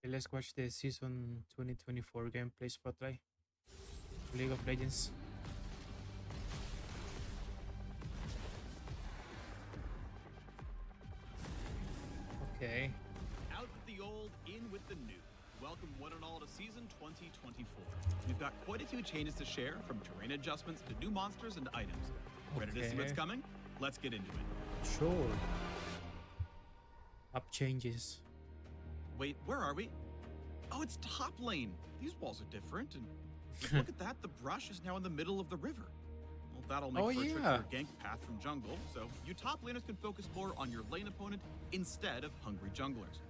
Okay, let's watch the season 2024 gameplay spotlight. League of Legends. Okay. Out with the old, in with the new. Welcome one and all to season 2024. We've got quite a few changes to share, from terrain adjustments to new monsters and items. Ready to see what's Okay. coming? Let's get into it. Sure. Up changes. Wait, where are we? Oh, it's top lane. These walls are different, and look at that, the brush is now in the middle of the river. Well, that'll make Oh, for a yeah. trickier gank path from jungle, so you top laners can focus more on your lane opponent instead of hungry junglers.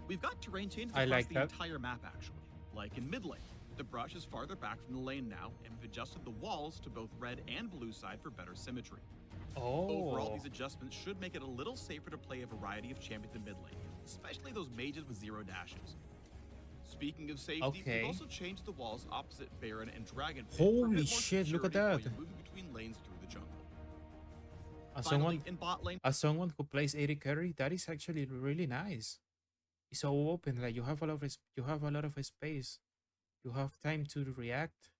We've got terrain changes I across like the that. entire map, actually. Like in mid lane, the brush is farther back from the lane now, and we've adjusted the walls to both red and blue side for better symmetry. Overall, Oh. these adjustments should make it a little safer to play a variety of champions in mid lane, especially those mages with zero dashes. Speaking of safety, Okay. we've also changed the walls opposite Baron and Dragon Pit Holy for a bit more shit, look at security while that. you're moving between lanes through the jungle. As Finally, someone in bot lane, as someone who plays AD carry, that is actually really nice. It's so open, like you have you have a lot of space. You have time to react.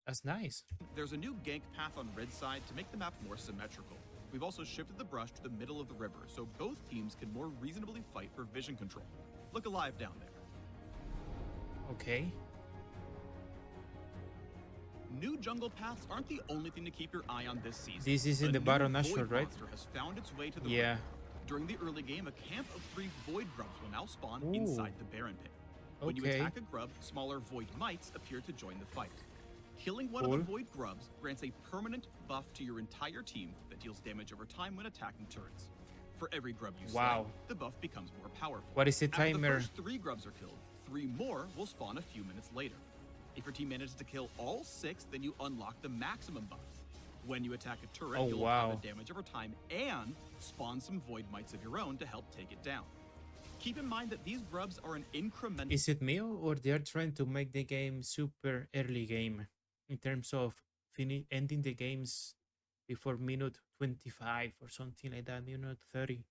That's nice. there's a new gank path on red side to make the map more symmetrical. We've also shifted the brush to the middle of the river, so both teams can more reasonably fight for vision control. Look alive down there. Okay. New jungle paths aren't the only thing to keep your eye on this season. This is in A the new Baron void Nashor, right? monster has found its way to the Yeah. river. During the early game, a camp of 3 void grubs will now spawn Ooh. inside the Baron pit. When you Okay. attack a grub, smaller void mites appear to join the fight. Killing one of Cool. the void grubs grants a permanent buff to your entire team that deals damage over time when attacking turrets. For every grub you Wow. slay, the buff becomes more powerful. What is the After the timer? first 3 grubs are killed, 3 more will spawn a few minutes later. If your team manages to kill all 6, then you unlock the maximum buff. When you attack a turret, Oh, you'll wow. have a damage over time and spawn some void mites of your own to help take it down. Keep in mind that these grubs are an incremental. Is it me or they are trying to make the game super early game in terms of ending the games before minute 25 or something like that, minute 30?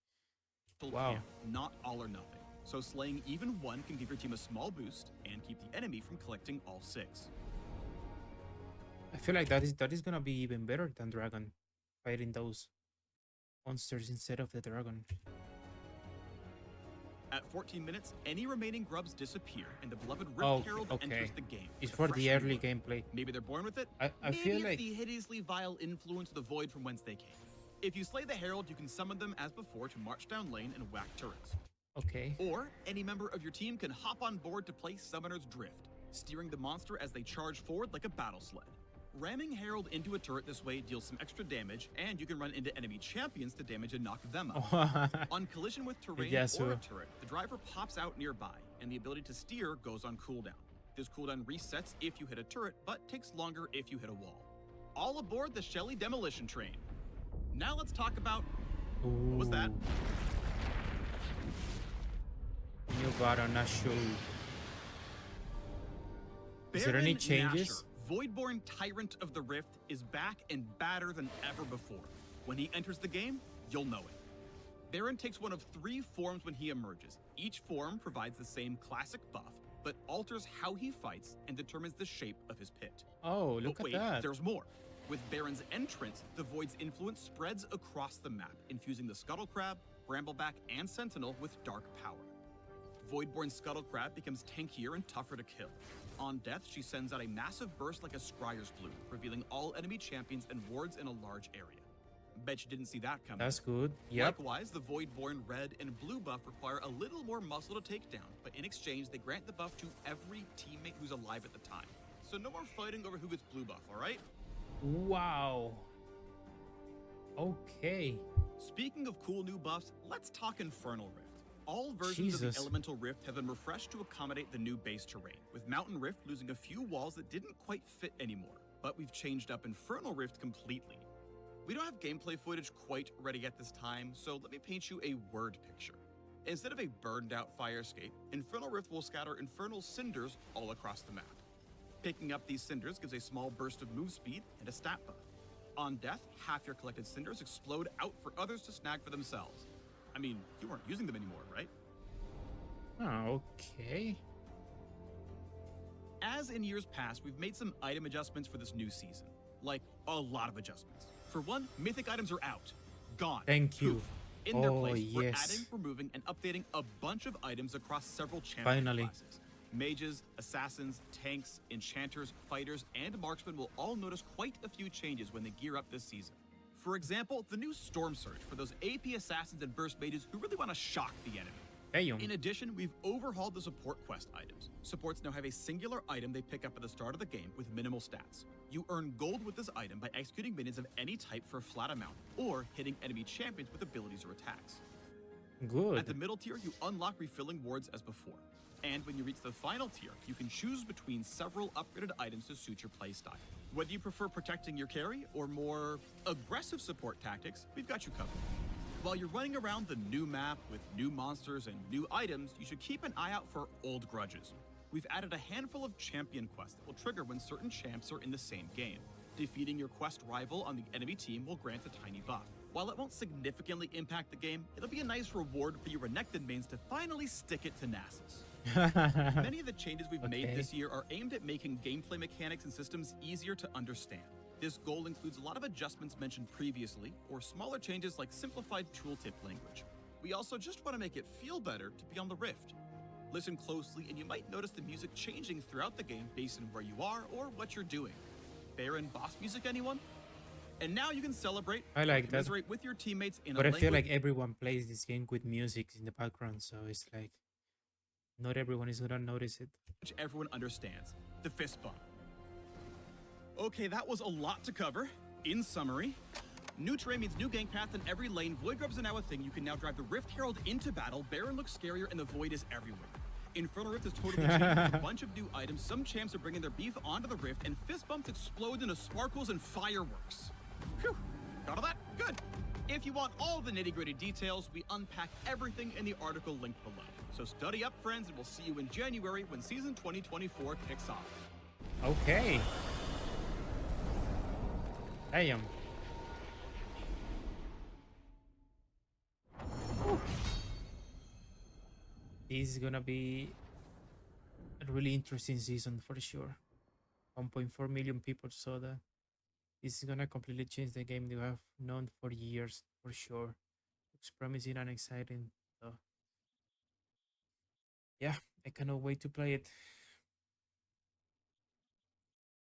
Wow. Camp, not all or nothing. So slaying even one can give your team a small boost and keep the enemy from collecting all 6. I feel like that is gonna be even better than Dragon, fighting those monsters instead of the Dragon. At 14 minutes, any remaining grubs disappear, and the beloved Rift Oh, Herald okay. enters the game. It's with a for fresh the new early look. gameplay. Maybe they're born with it. I Maybe feel it's like the hideously vile influence of the void from whence they came. If you slay the Herald, you can summon them as before to march down lane and whack turrets. okay. Or any member of your team can hop on board to play Summoner's Drift, steering the monster as they charge forward like a battle sled. Ramming Herald into a turret this way deals some extra damage, and you can run into enemy champions to damage and knock them out. On collision with terrain Yeah, or so- a turret, the driver pops out nearby, and the ability to steer goes on cooldown. This cooldown resets if you hit a turret, but takes longer if you hit a wall. All aboard the Shelly Demolition Train. Now let's talk about... What was that? New Baron Nashor. Is there any Baron changes? Nashor, Voidborn Tyrant of the Rift, is back and badder than ever before. When he enters the game, you'll know it. Baron takes one of 3 forms when he emerges. Each form provides the same classic buff, but alters how he fights and determines the shape of his pit. Oh, look But wait, at that. there's more. With Baron's entrance, the Void's influence spreads across the map, infusing the Scuttle Crab, Brambleback, and Sentinel with dark power. Voidborn Scuttle Crab becomes tankier and tougher to kill. On death, she sends out a massive burst like a Scryer's Bloom, revealing all enemy champions and wards in a large area. Bet you didn't see that coming. That's good. Yep. Likewise, the Voidborn red and blue buff require a little more muscle to take down, but in exchange, they grant the buff to every teammate who's alive at the time. So no more fighting over who gets blue buff, alright? Wow. Okay. Speaking of cool new buffs, let's talk Infernal Rift. All versions of Jesus. the Elemental Rift have been refreshed to accommodate the new base terrain, with Mountain Rift losing a few walls that didn't quite fit anymore. But we've changed up Infernal Rift completely. We don't have gameplay footage quite ready at this time, so let me paint you a word picture. Instead of a burned out fire escape, Infernal Rift will scatter infernal cinders all across the map. Picking up these cinders gives a small burst of move speed and a stat buff. On death, half your collected cinders explode out for others to snag for themselves. I mean, you weren't using them anymore, right? Oh, okay. As in years past, we've made some item adjustments for this new season. Like, a lot of adjustments. For one, mythic items are out. Gone. Thank Poof. you. In their Oh, place, we're adding, yes. removing, and updating a bunch of items across several champion Finally. classes. Mages, assassins, tanks, enchanters, fighters, and marksmen will all notice quite a few changes when they gear up this season. For example, the new Storm Surge for those AP assassins and burst mages who really want to shock the enemy. Damn. In addition, we've overhauled the support quest items. Supports now have a singular item they pick up at the start of the game with minimal stats. You earn gold with this item by executing minions of any type for a flat amount, or hitting enemy champions with abilities or attacks. At the Good. middle tier, you unlock refilling wards as before. And when you reach the final tier, you can choose between several upgraded items to suit your playstyle. Whether you prefer protecting your carry or more aggressive support tactics, we've got you covered. While you're running around the new map with new monsters and new items, you should keep an eye out for old grudges. We've added a handful of champion quests that will trigger when certain champs are in the same game. Defeating your quest rival on the enemy team will grant a tiny buff. While it won't significantly impact the game, it'll be a nice reward for your Renekton mains to finally stick it to Nasus. Many of the changes we've made Okay. this year are aimed at making gameplay mechanics and systems easier to understand. This goal includes a lot of adjustments mentioned previously, or smaller changes like simplified tooltip language. We also just want to make it feel better to be on the Rift. Listen closely, and you might notice the music changing throughout the game based on where you are or what you're doing. Baron boss music, anyone? And now you can celebrate I or like that. commiserate with your teammates in But a I feel language like everyone plays this game with music in the background, so it's like not everyone is gonna notice it. everyone understands. The fist bump. Okay, that was a lot to cover. In summary, new terrain means new gang paths in every lane. Void grubs are now a thing. You can now drive the Rift Herald into battle. Baron looks scarier, and the Void is everywhere. Infernal Rift is totally changed with a bunch of new items. Some champs are bringing their beef onto the Rift, and fist bumps explode into sparkles and fireworks. Phew, got all that? Good. If you want all the nitty-gritty details, we unpack everything in the article linked below. So study up, friends, and we'll see you in January when season 2024 kicks off. Okay. Damn. This is gonna be a really interesting season for sure. 1.4 million people saw that. This is gonna completely change the game you have known for years, for sure. Looks promising and exciting. So yeah, I cannot wait to play it.